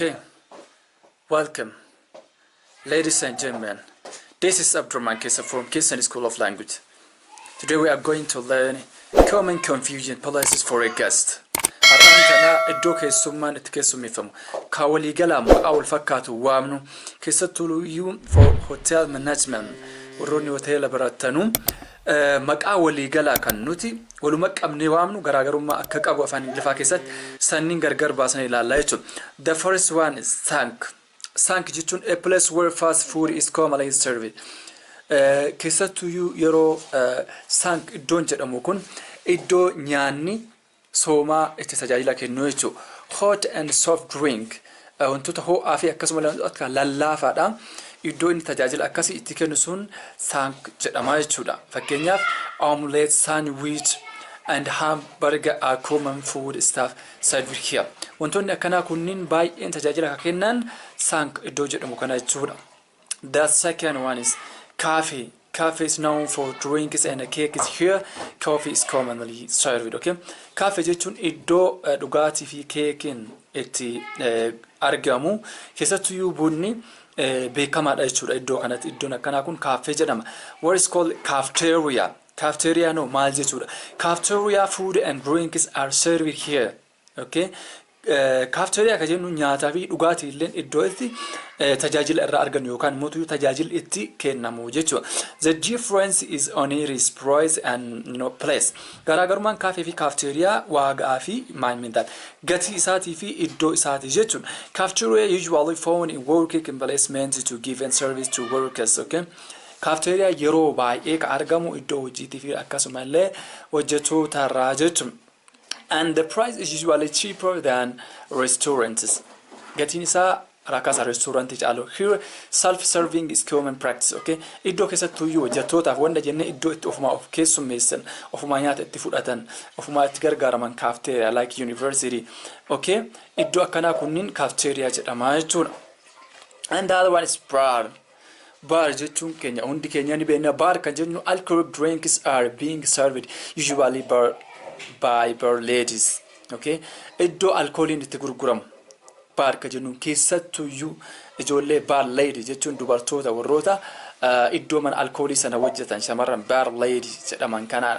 Okay, welcome, ladies and gentlemen. This is Abdurrahman Kesa from Kisan School of Language. Today we are going to learn common confusion policies for a guest. Har'aan kana iddoo keessummaan itti keessummeeffamu kaawalii galaa maqaa wal fakkaatu waamnu keessattuyyuu for hotel management warroonni hoteela baratanu maqaa walii galaa kan nuti waluma qabnee waamnu garaagarummaa akka qabu afaan Ingiliffaa keessatti sanniin gargar baasanii ilaallaa jechuudha. The first one is thank. Thank jechuun a place where fast food is commonly served. Keessattuyyuu yeroo thank iddoon jedhamu kun iddoo nyaanni soomaa itti tajaajila kennu jechuudha. Hot and soft drink wantoota ho'aa fi akkasumas akka lallaafaadha. Iddoo inni tajaajila akkasii itti kennu sun thank jedhama jechuudha. Fakkeenyaaf omelette, sandwich and hamburger are common food stuff served here. Wantoonni akkanaa kunniin baay'een tajaajila akka kennan thank iddoo jedhamu kana jechuudha. The second one is coffee. Coffee is known for drinks and cake is here. Coffee is commonly served. Okay. Coffee jechuun iddoo dhugaatii fi keekiin itti argamu. Keessattuyyuu bunni beekamaadha jechuudha iddoo kanatti. Iddoon akkanaa kun cafe jedhama. What is called cafeteria? Cafeteria no maal jechuudha. Cafeteria food and drinks are served here. Okay. Cafeteria ka jennu nyaataa fi dhugaatii illee iddoo itti tajaajila irraa argannu yookaan mootuu tajaajila itti kennamu jechuudha. The difference is on its price and place. Garaagarummaan cafe fi cafeteria waagaa fi maal gatii isaatii fi iddoo isaatii jechuudha. Cafeteria usually found in working placements to give and service to workers. Okay. Cafeteria yeroo baay'ee ka argamu iddoo hojiitii fi akkasumallee hojjettoota irraa jechuudha. And the price is usually cheaper than restaurants. Gatiin isaa rakasa restaurant caalu. Here self-serving is common practice. Okay. Iddoo keessattuyyuu hojjettootaaf wanda jenne iddoo itti ofumaa of keessummeessan, ofumaa nyaata itti fudhatan, ofumaa itti gargaaraman cafeteria like university. Okay. Iddoo akkanaa kunniin cafeteria jedhama jechuudha. And the other one is bar. Bar jechuun keenya hundi keenya ni beekna. Bar kan jennu alcoholic drinks are being served usually by bar ladies. Okay. Iddoo alkooliin itti gurguramu. Bar kan jennu keessattuyyuu ijoollee bar lady jechuun dubartoota warroota iddoo mana alkoolii sana hojjetan shamarran bar lady jedhaman kana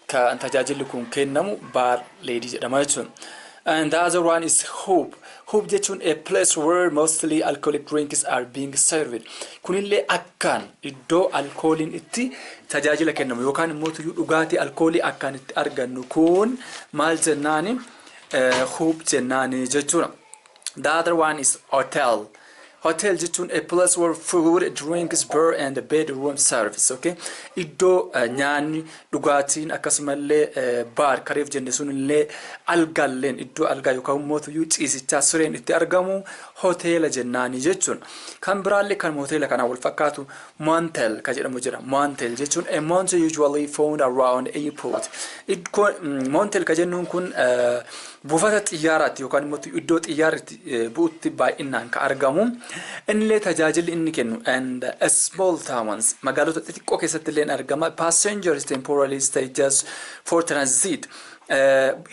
kan tajaajilli kun kennamu bar lady jedhama jechuudha. And the other one is hope. Hope jechuun a place where mostly alcoholic drinks are being served. Kunillee akkaan iddoo alkooliin itti tajaajila kennamu yookaan immoo dhugaatii alkoolii akkaan itti argannu kun maal jennaani hope jennaani jechuudha. The other one is hotel. Hotel jechuun a place where food, drinks, bar and bedroom service. Okay. Iddoo nyaanni dhugaatiin akkasumallee bar kareef jenne sunillee algalleen iddoo algaa yookaan mootuyyuu ciisichaa sireen itti argamu hoteela jennaani jechuun. Kan biraallee kan hoteela kana wal fakkaatu motel ka jedhamu jira. Motel jechuun a motel usually found around airport. Motel ka jennuun kun buufata xiyyaaraatti yookaan immoo iddoo xiyyaarri bu'utti baay'inaan ka argamu. Inillee tajaajilli inni kennu and small towns magaalota xixiqqoo keessatti illee argama. Passengers temporarily stay just for transit.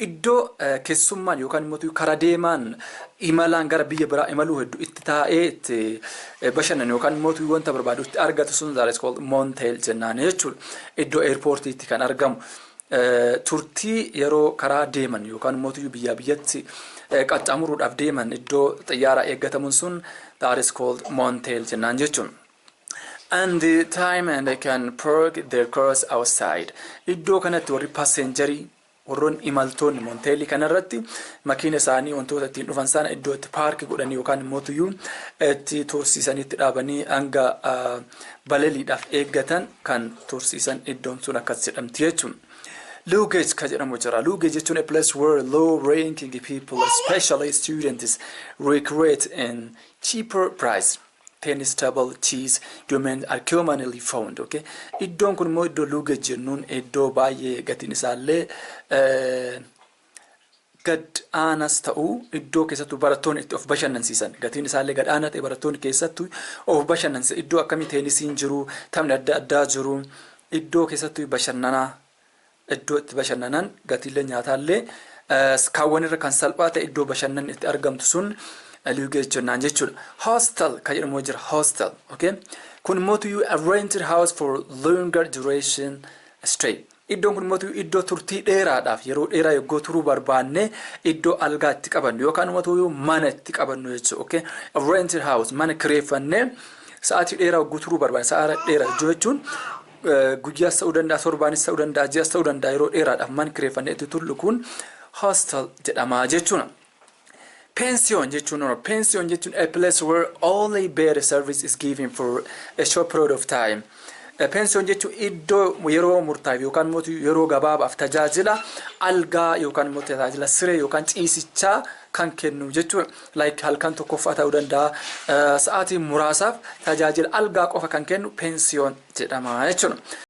Iddoo keessummaan yookaan immoo karaa deemaan imalaan gara biyya biraa imaluu hedduu itti taa'ee itti bashannan yookaan immoo wanta barbaadu itti argatu sun that is called motel jennaan jechuudha. Iddoo airportiitti kan argamu. Turtii yeroo karaa deeman yookaan immoo biyya biyyatti qaxxaamuruudhaaf deeman iddoo xiyyaara eeggatamuun sun that is called motel jennaan jechuudha. And the time and they can park their cars outside. Iddoo kanatti warri passengerii warroon imaltoonni monteelii kanarratti makiina isaanii wantoota ittiin dhufan sana iddoo itti paarkii godhanii yookaan immoo itti tursiisanii itti dhaabanii hanga balaliidhaaf eeggatan kan tursiisan iddoon sun akkas jedhamti jechuudha. Luggage ka jedhamu jira. Luggage jechuun a place where low-ranking people, especially students, recreate in cheaper price. Tennis table, cheese, domain are commonly found. Okay. Iddoon kun immoo iddoo luggage jennuun iddoo baay'ee gatiin isaallee gad aanas ta'uu iddoo keessattuu barattoonni itti of bashannansiisan. Gatiin isaallee gad aanaa ta'e barattoonni keessattuu of bashannansiisan. Iddoo akkamii teenisiin jiru, taphni adda addaa jiru, iddoo keessattuu bashannanaa. Iddoo itti bashannanan gatiilee nyaataallee kaawwanirra kan salphaa ta'e iddoo bashannanni itti argamtu sun luggage jennaan jechuudha. Hostel kan jedhamu jira hostel. Okay? Kun mootu a rented house for longer duration stay. Iddoon kun mootu iddoo turtii dheeraadhaaf yeroo dheeraa yoo turuu barbaanne iddoo algaa itti qabannu yookaan mootu mana itti qabannu jechuudha. Okay? A rented house mana kireeffannee sa'aatii dheeraa yoo turuu barbaanne sa'aatii dheeraa jechuun guyyaas ta'uu danda'a torbaanis ta'uu danda'a ji'as ta'uu danda'a yeroo dheeraadhaaf mana kireeffannee itti turlu kun hostel jedhama jechuudha. Pension jechuun pension jechuun a place where only bed service is given for a short period of time. Pension jechuun iddoo yeroo murtaa'e yookaan mootu yeroo gabaabaaf tajaajila algaa yookaan mootu tajaajila siree yookaan ciisichaa kan kennu jechuudha. Like halkan tokkoffaa ta'uu danda'a sa'aatii muraasaaf tajaajila algaa qofa kan kennu pension jedhama jechuudha.